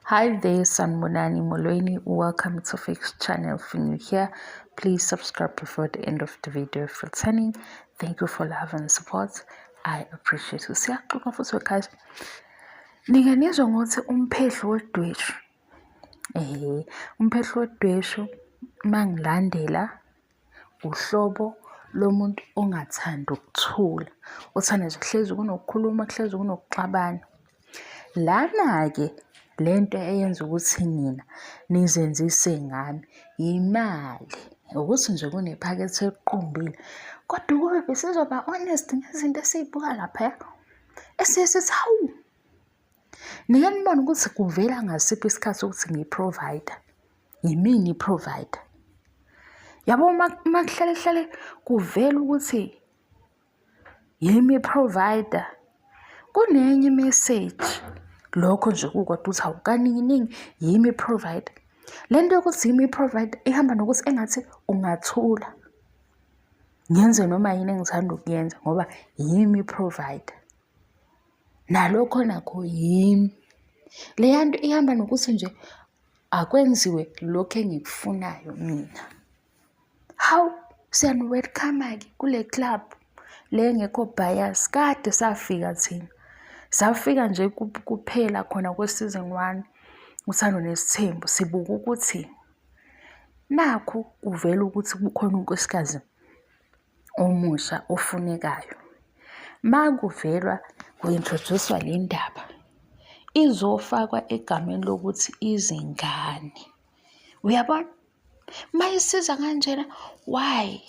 Hi there, Sanmonani Molweni. Welcome to Fix Channel. If you're new here, please subscribe before the end of the video. If returning, thank you for love and support. I appreciate you. Siyaxoxa futhi guys. Ninganizwa ngokuthi umphehlo wedweshu. Umphehlo wedweshu mangilandela uhlobo lomuntu ongathanda ukuthula. Uthanda nje kuhlezi kunokukhuluma, kuhlezi kunokuxabana. Lana-ke lento eyenza ukuthi nina nizenzise ngami imali ukuthi nje kunephakethe eliqumbile kodwa ukube besizoba honest ngezinto esizibuka lapha esithi hawu nike nibone ukuthi kuvela ngasiphi isikhathi ukuthi ngiyi-provider yimini i-provider yabo makuhlale kuvela ukuthi yimi i-provider kunenye message lokho nje kukodwa uthi awukaningi yimi provider lento yokuthi yimi provider ihamba nokuthi engathi ungathula ngenze noma yini engithanda ukuyenza ngoba yimi provider nalokho nakho yimi le nto ihamba nokuthi nje akwenziwe lokho engikufunayo mina how siyani welcome ke kule club le ngekho bias kade safika thina safika nje kuphela khona kweseason 1 uthando nesithembu sibuka ukuthi nakho kuvela ukuthi kukhona unkosikazi omusha ofunekayo makuvelwa kuintroducewa le ndaba izofakwa egameni lokuthi izingane uyabona mayisiza kanjena why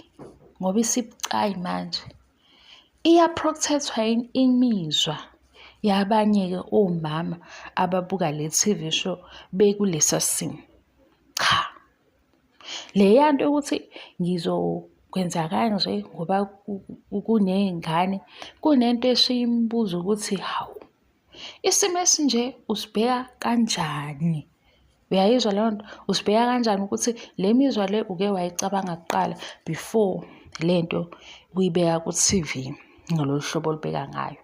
ngoba isibucayi manje iya-protect-wa imizwa yabanye-ke omama ababuka le TV show bekulesa simo. Cha, leya nto ukuthi ngizokwenza kanje ngoba kuney'ngane kunento esiyimbuza ukuthi hawu isimo esinje usibheka kanjani? Uyayizwa leyo nto? Usibheka kanjani ukuthi le mizwa le uke wayicabanga kuqala before lento kuyibeka ku-TV ngalolu hlobo olubeka ngayo?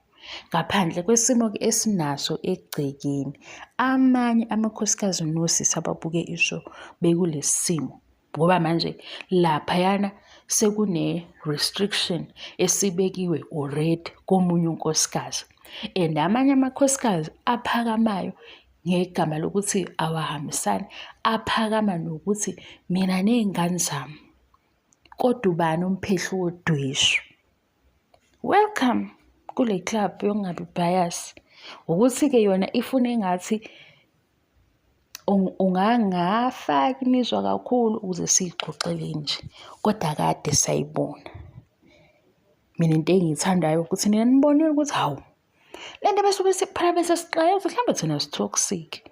Ngaphandle kwesimo-ke esinaso egcekeni amanye amakhosikazi nosisi ababuke isho bekulesi simo ngoba manje laphayana sekune-restriction esibekiwe already komunye unkosikazi and amanye amakhosikazi aphakamayo ngegama lokuthi awahambisani aphakama nokuthi mina ney'ngane zami kodwa ubani umphehlo wodweshu. Welcome kule club yokungabi bias ukuthi-ke yona ifuna engathi ungangafaka imizwa kakhulu ukuze siyixoxele nje kodwa kade sayibona. Mina into engiyithandayo ukuthi nina nibonile ukuthi hawu le nto besuke phela bese sixayezo mhlawumbe thina si-toxic.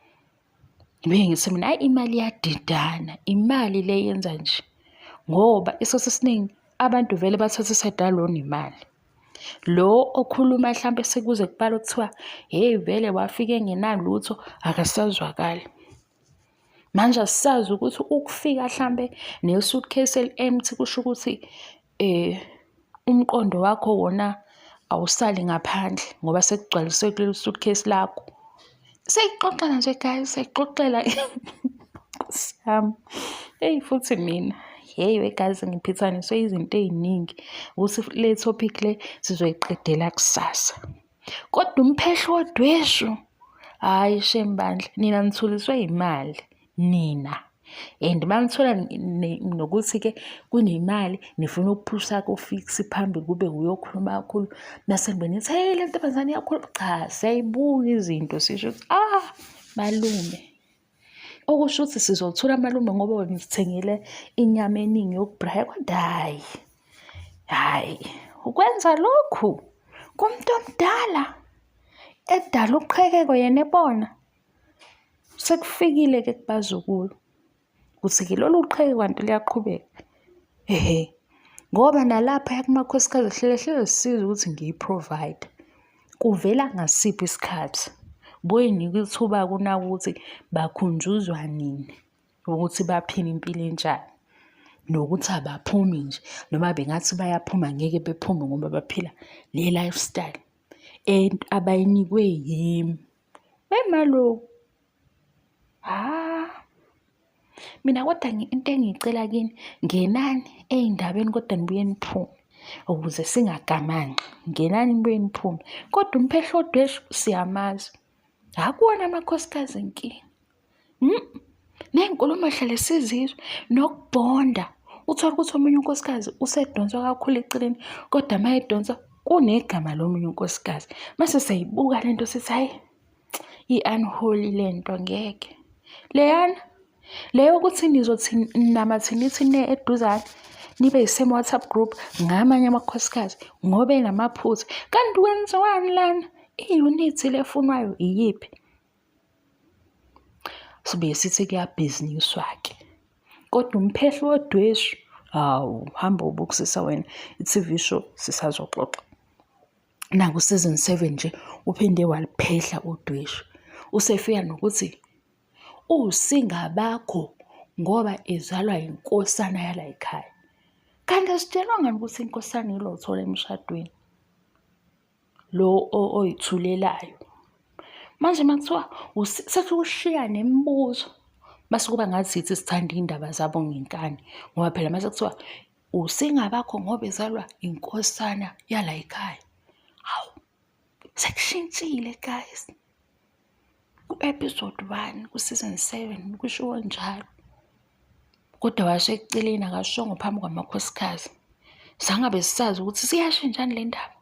Ngithi mina hayi imali iyadidana imali le yenza nje ngoba isikhathi esiningi abantu vele bathatha isayidi lona imali lo okhuluma mhlawumbe sekuze kubala kuthiwa hey vele wafika engenalutho akasazwakali manje asisazi ukuthi ukufika mhlambe ne-suitcase eli-empty kusho ukuthi umqondo wakho wona awusali ngaphandle ngoba sekugcwaliswe kuleli suitcase lakho. Seyixoxela nje guys seyixoxela sami hey futhi mina hey wegazi ngiphithaniswe izinto ey'ningi ukuthi le topic le sizoyiqedela kusasa kodwa umphehlo wodweshu hayi shembandla nina nithuliswe imali nina and manithola nokuthi-ke kunemali nifuna ukuphusha ko-fix phambili kube uyokhuluma kakhulu nase nibone nithi hey le ntombazane iyakhuluma cha siyayibuka izinto sisho ukuthi malume okusho ukuthi sizothula malume ngoba wena usithengele inyama eningi yokubraya kodwa hayi ukwenza lokhu kumuntu omdala edala uqhekeko yena ebona sekufikile-ke kubazukulu ukuthi-ke lolu qheke kanti liyaqhubeka ngoba nalapha kumakhosikazi hlele sisiza ukuthi ngiyi-provider kuvela ngasiphi isikhathi boyinika ithuba kunako ukuthi bakhunjuzwa nini ukuthi baphile impilo enjani nokuthi abaphumi nje noma bengathi bayaphuma ngeke bephume ngoba baphila le lifestyle abayinikwe yimi. Emalo Mina kodwa into engiyicela kini, ngenani ey'ndabeni kodwa nibuye niphume ukuze singagamanxi. Ngenani nibuye niphume. Kodwa umphehlo wodweshu siyamazi. Akuwona amakhosikazi inkinga. Ney'nkulumo hlale sizizwa nokubhonda. Uthole ukuthi omunye unkosikazi usedonswa kakhulu eceleni, kodwa uma edonsa kunegama lomunye unkosikazi. Mase siyayibuka lento sithi hhayi, i-unholy lento ngeke. Leyana, leyo ukuthi nizothi namathi nithi eduzane, nibe yisema-WhatsApp group ngamanye amakhosikazi ngoba enamaphutha. Kanti kwenziwani lana? I-unity le efunwayo iyiphi? Sibuye sithi kuyabhiziniswa-ke. Kodwa umphehlo wodweshu, hawu, hamba ubukisisa wena i-TV show sisazoxoxa. Naku season 7 nje uphinde waliphehla udweshu. Usefika nokuthi usingabakho ngoba ezalwa inkosana yala ekhaya. Kanti asitshelwanga ukuthi inkosana yilo othola emshadweni, lo oyithulelayo. Manje makuthiwa sekushiya nemibuzo, base kuba ngathi yithi sithanda iy'ndaba zabo ngenkani. Ngoba phela mase kuthiwa usingabakho ngoba ezalwa inkosana yala ekhaya. Hawu, sekushintshile guys. Ku-episode 1 ku-season 7 kushiwo njalo. Kodwa washo ekuceleni akashongo phambi kwamakhosikazi. Sangabe sisazi ukuthi siyashintshani le ndaba.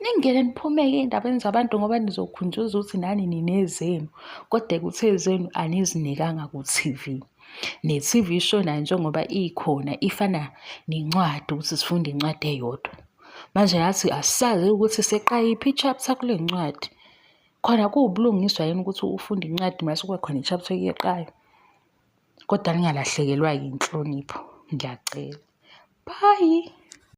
Ningene niphumeke ey'ndabeni zabantu ngoba nizokhunjuza ukuthi nani ninezenu. Kodwa kuthe zenu anizinikanga ku-TV. Ne-TV show nayo njengoba ikhona ifana nencwadi ukuthi sifunde incwadi eyodwa. Manje yathi asisazi ukuthi seqa yiphi i-chapter kule ncwadi. Khona kuwubulungiswa yini ukuthi ufunde incwadi mase kuba khona i-chapter eyeqayo. Kodwa ningalahlekelwa yinhlonipho, ngiyacela. Bye.